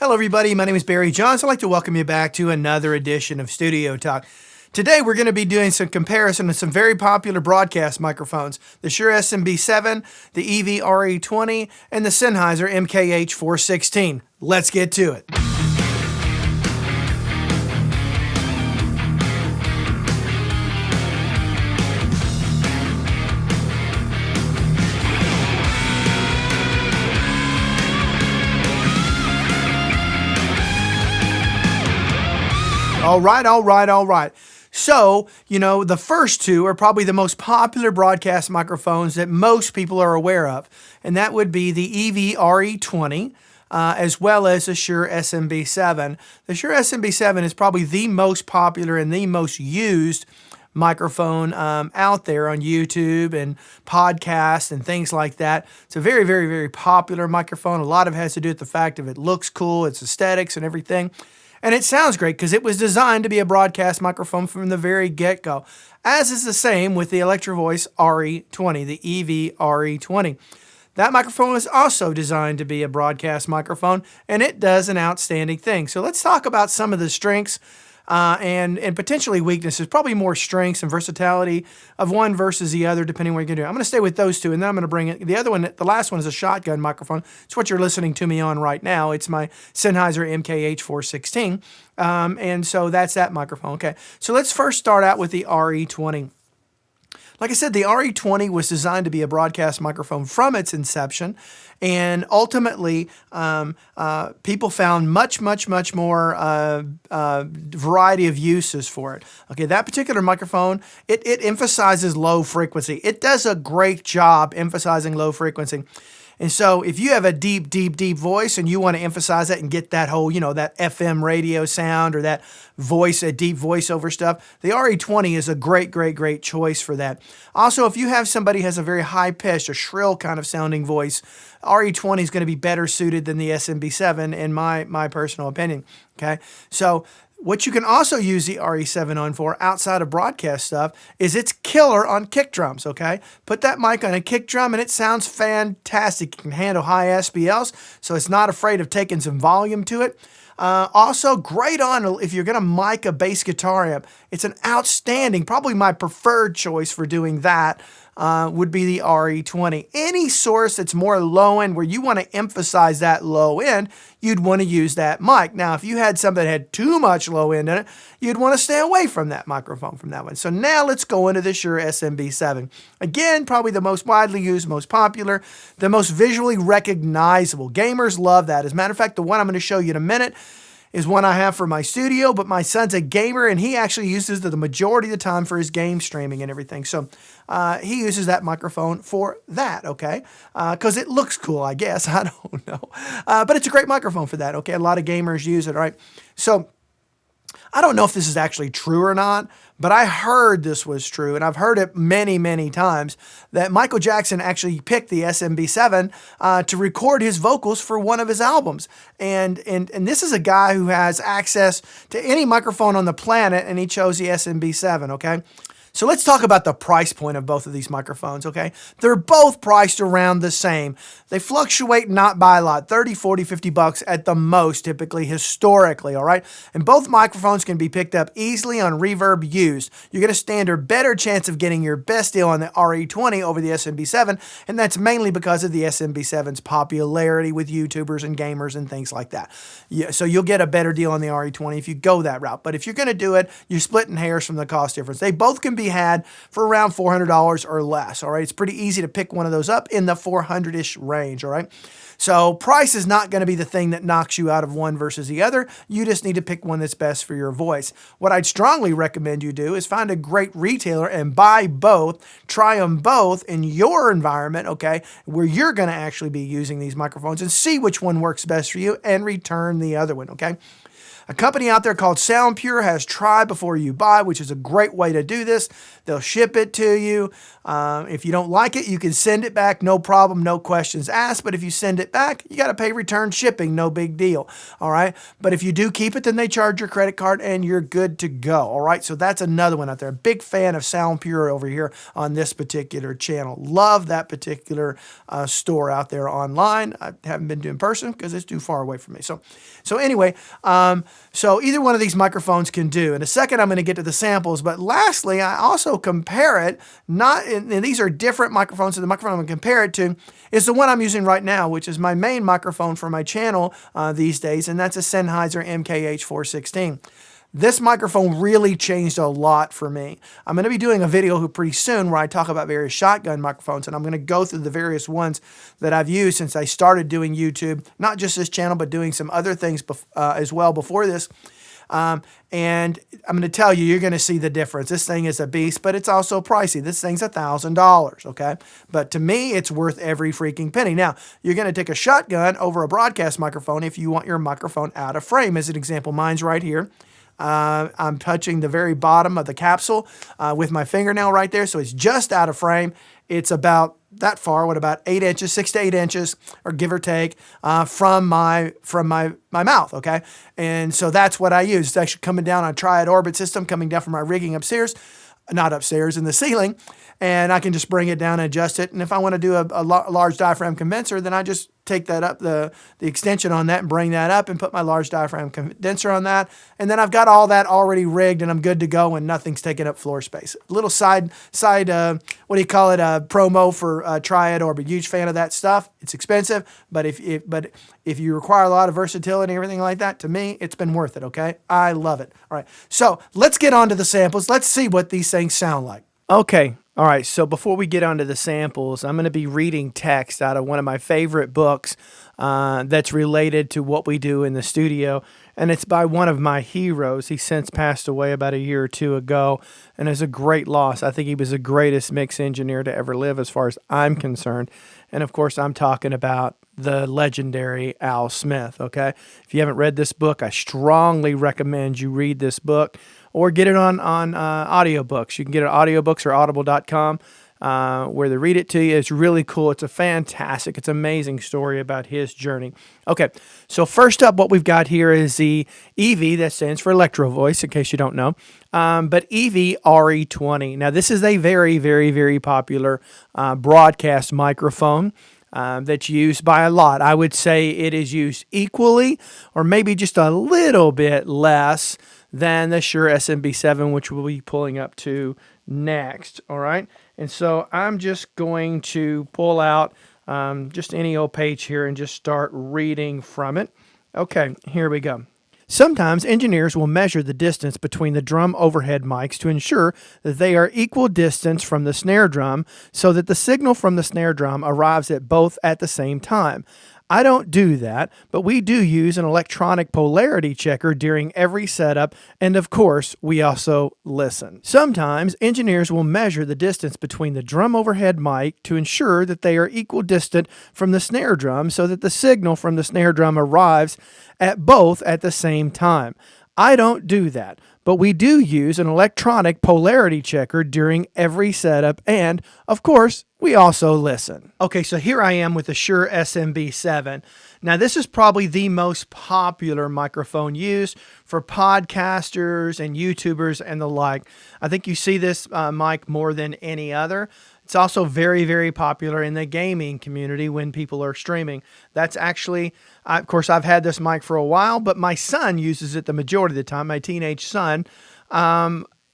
Hello everybody, my name is Barry Johns. I'd like to welcome you back to another edition of Studio Talk. Today we're going to be doing some comparison of some very popular broadcast microphones. The Shure SM7B, the EV RE20, and the Sennheiser MKH416. Let's get to it. All right. So, the first two are probably the most popular broadcast microphones that most people are aware of, and that would be the EV RE20 as well as the Shure SMB7. The Shure SMB7 is probably the most popular and the most used microphone out there on YouTube and podcasts and things like that. It's a very, very, very popular microphone. A lot of it has to do with the fact of it looks cool, its aesthetics and everything. And it sounds great because it was designed to be a broadcast microphone from the very get-go, as is the same with the Electro-Voice RE20, the EV RE20. That microphone was also designed to be a broadcast microphone, and it does an outstanding thing. So let's talk about some of the strengths and potentially weaknesses, probably more strengths and versatility of one versus the other, depending what you're going to do. I'm going to stay with those two, and then I'm going to bring it. The other one, the last one is a shotgun microphone. It's what you're listening to me on right now. It's my Sennheiser MKH416, and so that's that microphone. Okay, so let's first start out with the RE20. Like I said, the RE20 was designed to be a broadcast microphone from its inception, and ultimately, people found much more variety of uses for it. Okay, that particular microphone, it emphasizes low frequency. It does a great job emphasizing low frequency. And so if you have a deep voice and you want to emphasize that and get that whole, that FM radio sound or that voice, a deep voiceover stuff, the RE20 is a great choice for that. Also, if you have somebody who has a very high-pitched or shrill kind of sounding voice, RE20 is going to be better suited than the SMB7 in my personal opinion. Okay, so what you can also use the RE7 on for outside of broadcast stuff is it's killer on kick drums, okay? Put that mic on a kick drum and it sounds fantastic. It can handle high SPLs, so it's not afraid of taking some volume to it. Also great on if you're going to mic a bass guitar amp. It's an outstanding, probably my preferred choice for doing that would be the RE20. Any source that's more low end where you want to emphasize that low end, you'd want to use that mic. Now, if you had something that had too much low end in it, you'd want to stay away from that microphone from that one. So now let's go into the Shure SMB7. Again, probably the most widely used, most popular, the most visually recognizable. Gamers love that. As a matter of fact, the one I'm going to show you in a minute is one I have for my studio, but my son's a gamer and he actually uses it the majority of the time for his game streaming and everything. So he uses that microphone for that, okay? Because it looks cool, I guess. I don't know. But it's a great microphone for that, okay? A lot of gamers use it, all right? So I don't know if this is actually true or not, but I heard this was true, and I've heard it many times, that Michael Jackson actually picked the SMB7 to record his vocals for one of his albums. And this is a guy who has access to any microphone on the planet, and he chose the SMB7, okay? So let's talk about the price point of both of these microphones, okay? They're both priced around the same. They fluctuate not by a lot, 30, 40, 50 bucks at the most, typically, historically, all right? And both microphones can be picked up easily on reverb used. You get a standard better chance of getting your best deal on the RE20 over the SMB7, and that's mainly because of the SMB7's popularity with YouTubers and gamers and things like that. Yeah, so you'll get a better deal on the RE20 if you go that route. But if you're going to do it, you're splitting hairs from the cost difference. They both can be had for around $400 or less, all right? It's pretty easy to pick one of those up in the 400-ish range, all right? So price is not going to be the thing that knocks you out of one versus the other. You just need to pick one that's best for your voice. What I'd strongly recommend you do is find a great retailer and buy both, try them both in your environment, okay, where you're going to actually be using these microphones and see which one works best for you and return the other one, okay? A company out there called SoundPure has Try Before You Buy, which is a great way to do this. They'll ship it to you. If you don't like it, you can send it back, no problem, no questions asked. But if you send it back, you got to pay return shipping, no big deal. All right. But if you do keep it, then they charge your credit card and you're good to go. All right. So that's another one out there. Big fan of SoundPure over here on this particular channel. Love that particular store out there online. I haven't been to in person because it's too far away from me. So anyway, so either one of these microphones can do. In a second, I'm going to get to the samples. But lastly, I also compare it, and these are different microphones. So the microphone I'm going to compare it to is the one I'm using right now, which is my main microphone for my channel these days, and that's a Sennheiser MKH416. This microphone really changed a lot for me. I'm going to be doing a video pretty soon where I talk about various shotgun microphones, and I'm going to go through the various ones that I've used since I started doing YouTube, not just this channel, but doing some other things as well before this. And I'm going to tell you, you're going to see the difference. This thing is a beast, but it's also pricey. This thing's $1,000, okay? But to me, it's worth every freaking penny. Now, you're going to take a shotgun over a broadcast microphone if you want your microphone out of frame. As an example, mine's right here. I'm touching the very bottom of the capsule with my fingernail right there, so it's just out of frame. It's about that far, about 8 inches, 6 to 8 inches, or give or take, from my mouth, okay? And so that's what I use. It's actually coming down on a triad orbit system, coming down from my rigging upstairs, not upstairs, in the ceiling, and I can just bring it down and adjust it. And if I want to do a large diaphragm condenser, then I just take that up, the extension on that, and bring that up and put my large diaphragm condenser on that. And then I've got all that already rigged and I'm good to go and nothing's taking up floor space. Little side what do you call it, promo for Triad Orbit. Huge fan of that stuff. It's expensive, but if you require a lot of versatility and everything like that, to me, it's been worth it, okay? I love it. All right, so let's get on to the samples. Let's see what these things sound like. Okay. All right, so before we get onto the samples, I'm going to be reading text out of one of my favorite books that's related to what we do in the studio, and it's by one of my heroes. He since passed away about a year or two ago, and is a great loss. I think he was the greatest mix engineer to ever live as far as I'm concerned, and of course, I'm talking about the legendary Al Smith, okay? If you haven't read this book, I strongly recommend you read this book or get it on audiobooks. You can get it on audiobooks or audible.com where they read it to you. It's really cool. It's it's amazing story about his journey. Okay, so first up, what we've got here is the EV, that stands for Electro-Voice, in case you don't know, but EV RE20. Now, this is a very, very, very popular broadcast microphone that's used by a lot. I would say it is used equally or maybe just a little bit less than the Shure SMB7, which we'll be pulling up to next, all right? And so I'm just going to pull out just any old page here and just start reading from it. Okay, here we go. Sometimes engineers will measure the distance between the drum overhead mics to ensure that they are equal distance from the snare drum so that the signal from the snare drum arrives at both at the same time. I don't do that, but we do use an electronic polarity checker during every setup, and of course, we also listen. Sometimes engineers will measure the distance between the drum overhead mic to ensure that they are equal distant from the snare drum so that the signal from the snare drum arrives at both at the same time. I don't do that, but we do use an electronic polarity checker during every setup, and of course, we also listen. Okay, so here I am with the Shure SMB7. Now, this is probably the most popular microphone used for podcasters and YouTubers and the like. I think you see this mic more than any other. It's also very, very popular in the gaming community when people are streaming. That's actually, of course, I've had this mic for a while, but my son uses it the majority of the time, my teenage son,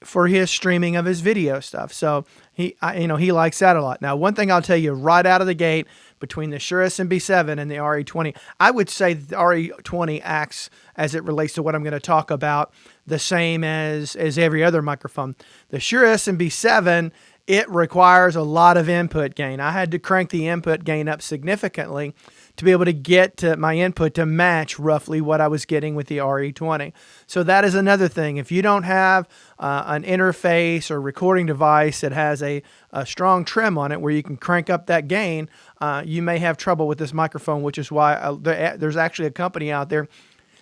for his streaming of his video stuff. So he likes that a lot. Now, one thing I'll tell you right out of the gate, between the Shure SMB7 and the RE20, I would say the RE20 acts, as it relates to what I'm going to talk about, the same as every other microphone. The Shure SMB7, it requires a lot of input gain. I had to crank the input gain up significantly to be able to get to my input to match roughly what I was getting with the RE20. So that is another thing. If you don't have an interface or recording device that has a strong trim on it where you can crank up that gain, you may have trouble with this microphone, which is why there's actually a company out there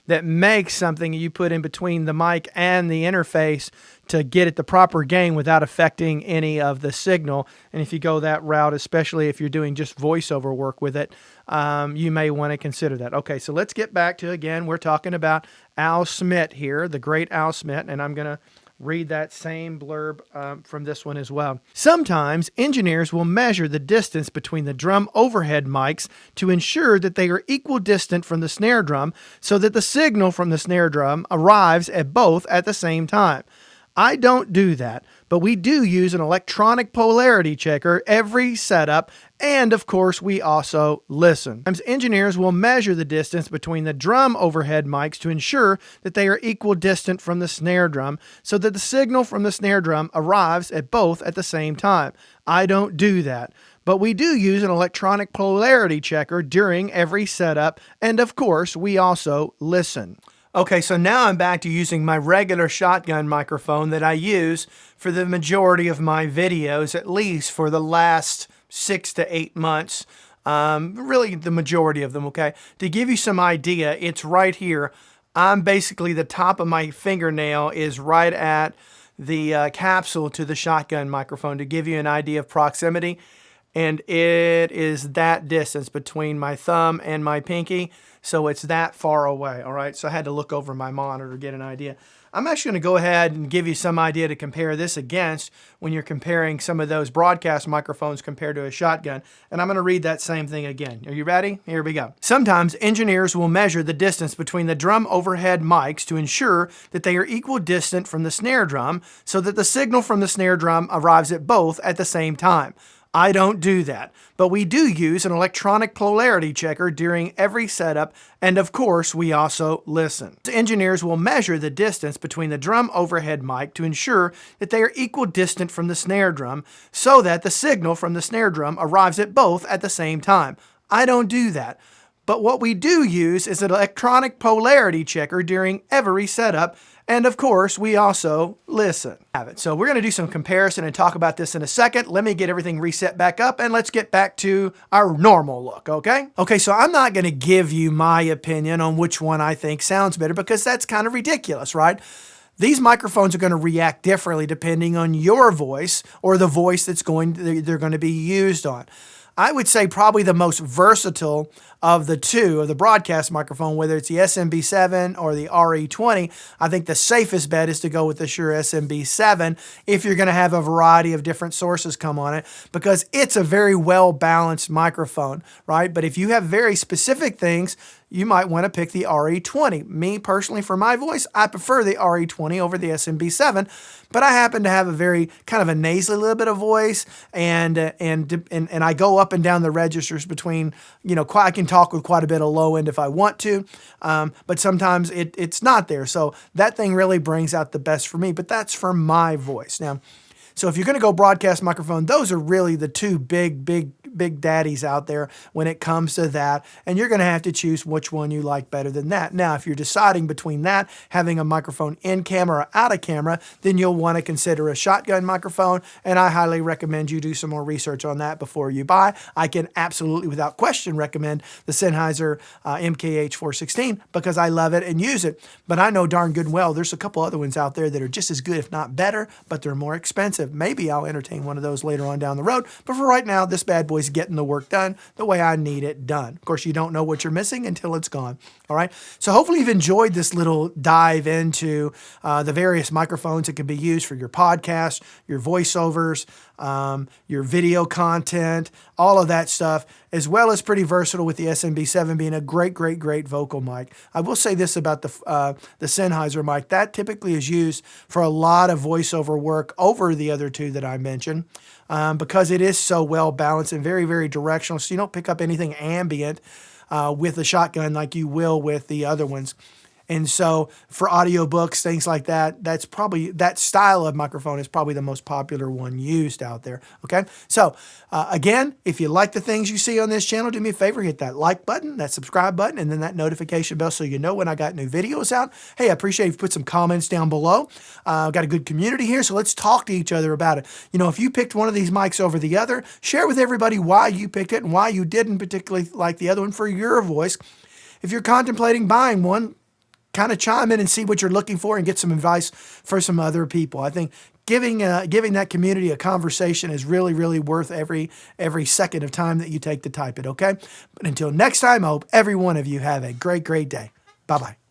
that makes something you put in between the mic and the interface to get it the proper gain without affecting any of the signal. And if you go that route, especially if you're doing just voiceover work with it, you may want to consider that. Okay, so let's get back to, again, we're talking about Al Smith here, the great Al Smith, and I'm going to read that same blurb from this one as well. Sometimes engineers will measure the distance between the drum overhead mics to ensure that they are equal distant from the snare drum so that the signal from the snare drum arrives at both at the same time. I don't do that, but we do use an electronic polarity checker every setup, and of course we also listen. Sometimes engineers will measure the distance between the drum overhead mics to ensure that they are equal distant from the snare drum so that the signal from the snare drum arrives at both at the same time. I don't do that, but we do use an electronic polarity checker during every setup, and of course we also listen. Okay, so now I'm back to using my regular shotgun microphone that I use for the majority of my videos, at least for the last 6 to 8 months. Really the majority of them, okay? To give you some idea, it's right here. I'm basically, the top of my fingernail is right at the capsule to the shotgun microphone, to give you an idea of proximity. And it is that distance between my thumb and my pinky. So it's that far away, all right? So I had to look over my monitor to get an idea. I'm actually going to go ahead and give you some idea to compare this against when you're comparing some of those broadcast microphones compared to a shotgun. And I'm going to read that same thing again. Are you ready? Here we go. Sometimes engineers will measure the distance between the drum overhead mics to ensure that they are equal distant from the snare drum so that the signal from the snare drum arrives at both at the same time. I don't do that, but we do use an electronic polarity checker during every setup, and of course we also listen. Engineers will measure the distance between the drum overhead mic to ensure that they are equal distant from the snare drum so that the signal from the snare drum arrives at both at the same time. I don't do that, but what we do use is an electronic polarity checker during every setup, and of course, we also listen. So we're going to do some comparison and talk about this in a second. Let me get everything reset back up and let's get back to our normal look, okay? Okay, so I'm not going to give you my opinion on which one I think sounds better because that's kind of ridiculous, right? These microphones are going to react differently depending on your voice or the voice they're going to be used on. I would say probably the most versatile of the two, of the broadcast microphone, whether it's the SMB7 or the RE20, I think the safest bet is to go with the Shure SMB7 if you're going to have a variety of different sources come on it, because it's a very well-balanced microphone, right? But if you have very specific things, you might want to pick the RE20. Me personally, for my voice, I prefer the RE20 over the SMB7, but I happen to have a very kind of a nasally little bit of voice, and I go up and down the registers between, you know, I can talk with quite a bit of low end if I want to, but sometimes it's not there. So that thing really brings out the best for me, but that's for my voice. Now, so if you're going to go broadcast microphone, those are really the two big daddies out there when it comes to that. And you're going to have to choose which one you like better than that. Now, if you're deciding between that, having a microphone in camera or out of camera, then you'll want to consider a shotgun microphone. And I highly recommend you do some more research on that before you buy. I can absolutely, without question, recommend the Sennheiser MKH416 because I love it and use it. But I know darn good and well there's a couple other ones out there that are just as good, if not better, but they're more expensive. Maybe I'll entertain one of those later on down the road. But for right now, this bad boy's getting the work done the way I need it done. Of course, you don't know what you're missing until it's gone. All right. So hopefully you've enjoyed this little dive into the various microphones that can be used for your podcast, your voiceovers, your video content, all of that stuff, as well as pretty versatile with the SMB7 being a great vocal mic. I will say this about the Sennheiser mic. That typically is used for a lot of voiceover work over the other two that I mentioned because it is so well balanced and very directional, so you don't pick up anything ambient with the shotgun like you will with the other ones. And so for audiobooks, things like that, that's probably, that style of microphone is probably the most popular one used out there. Okay. So again, if you like the things you see on this channel, do me a favor, hit that like button, that subscribe button, and then that notification bell so you know when I got new videos out. Hey, I appreciate if you put some comments down below. I've got a good community here, so let's talk to each other about it. You know, if you picked one of these mics over the other, share with everybody why you picked it and why you didn't particularly like the other one for your voice. If you're contemplating buying one, kind of chime in and see what you're looking for and get some advice for some other people. I think giving that community a conversation is really, really worth every second of time that you take to type it, okay? But until next time, I hope every one of you have a great, great day. Bye-bye.